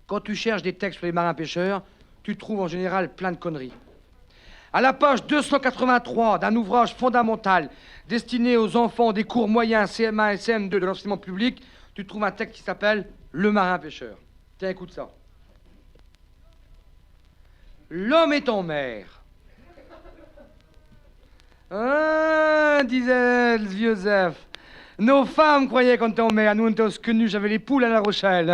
Quand tu cherches des textes sur les marins pêcheurs, tu trouves en général plein de conneries. À la page 283 d'un ouvrage fondamental destiné aux enfants des cours moyens CM1 et CM2 de l'enseignement public, tu trouves un texte qui s'appelle Le marin pêcheur. Tiens, écoute ça. L'homme est en mer. Ah, disait le vieux Zeph. Nos femmes croyaient qu'on était en mer. Nous, on était au SQNU, j'avais les poules à La Rochelle.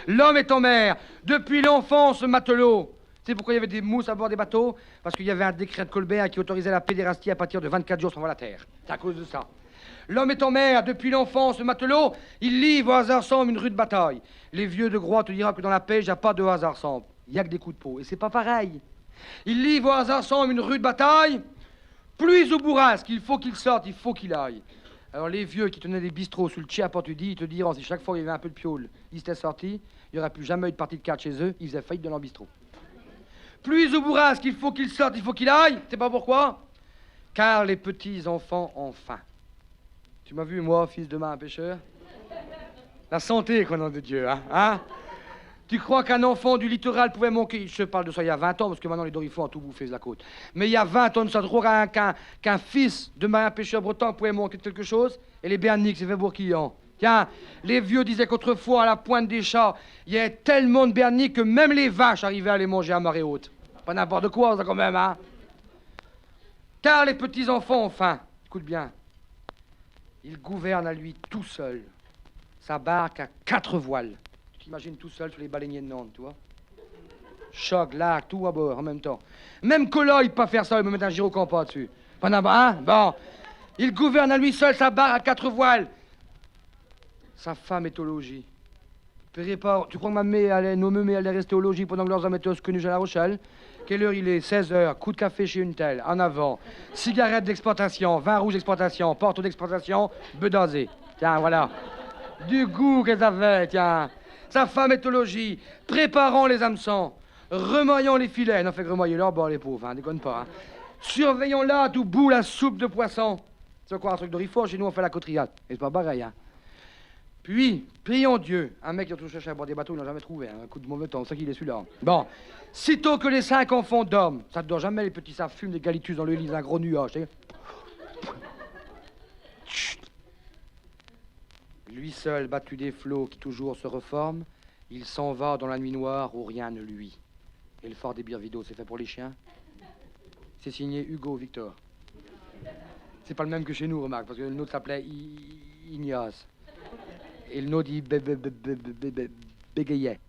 L'homme est en mer. Depuis l'enfance, matelot. Tu sais pourquoi il y avait des mousses à bord des bateaux? Parce qu'il y avait un décret de Colbert qui autorisait la pédérastie à partir de 24 jours sans voir la terre. C'est à cause de ça. L'homme est en mer. Depuis l'enfance, matelot. Il livre au hasard semble une rude bataille. Les vieux de Groix te diront que dans la pêche, il n'y a pas de hasard semble. Il n'y a que des coups de peau. Et c'est pas pareil. Il livre au hasard semble une rude bataille. Pluie ou bourrasque, il faut qu'il sorte, il faut qu'il aille. Alors les vieux qui tenaient des bistrots sous le Tché-à-Portudie, ils te diront, si chaque fois il y avait un peu de piole, ils s'étaient sortis, il n'y aurait plus jamais eu de partie de cartes chez eux, ils faisaient faillite de leur bistrot. Pluie ou bourrasque, il faut qu'il sorte, il faut qu'il aille. C'est pas pourquoi? Car les petits enfants ont faim. Tu m'as vu, moi, fils de marin pêcheur? La santé, quoi, nom de Dieu, hein? Tu crois qu'un enfant du littoral pouvait manquer? Je parle de ça il y a 20 ans, parce que maintenant les dorifons ont tout bouffé de la côte. Mais il y a 20 ans de ça, tu crois qu'un fils de marin pêcheur breton pouvait manquer de quelque chose? Et les berniques, c'est fait bourquillant. Tiens, les vieux disaient qu'autrefois, à la pointe des chats, il y avait tellement de berniques que même les vaches arrivaient à les manger à marée haute. Pas n'importe quoi, ça, quand même, hein? Car les petits-enfants ont faim. Écoute bien. Il gouverne à lui tout seul sa barque à 4 voiles. T'imagines tout seul sur les baleiniers de Nantes, tu vois? Choc, lac, tout à bord en même temps. Même Cola, il peut pas faire ça, il me met un gyrocampa dessus. Pas n'importe, hein? Bon. Il gouverne à lui seul sa barre à 4 voiles. Sa femme est au logis. Tu crois que nos mémés allaient rester au logis pendant que leurs hommes étaient au SQNU à La Rochelle? Quelle heure il est? 16 heures. Coup de café chez une telle. En avant. Cigarettes d'exportation. Vin rouge d'exportation. Porto d'exportation. Bedazé. Tiens, voilà. Du goût qu'elles avaient, tiens. Sa femme est au logis, préparant les hameçons, remoyant les filets. Non, fait que remoyer leur bord, les pauvres, hein, déconne pas. Hein. Surveillons là d'où bout la soupe de poisson. C'est quoi un truc de rifort? Chez nous, on fait la cotriade. Et c'est pas pareil, hein. Puis, prions Dieu. Un mec qui a toujours cherché à boire des bateaux, il n'a jamais trouvé. Hein. Un coup de mauvais temps, c'est ça qu'il est celui-là. Bon. Sitôt que les 5 enfants dorment, ça ne dort jamais, les petits, ça fume des galitus dans le lit, un gros nuage. Chut. Lui seul, battu des flots qui toujours se reforment, il s'en va dans la nuit noire où rien ne luit. Et le fort des Birvido, c'est fait pour les chiens? C'est signé Hugo Victor. C'est pas le même que chez nous, remarque, parce que le nôtre s'appelait Ignace. Et le nôtre, il bégayait.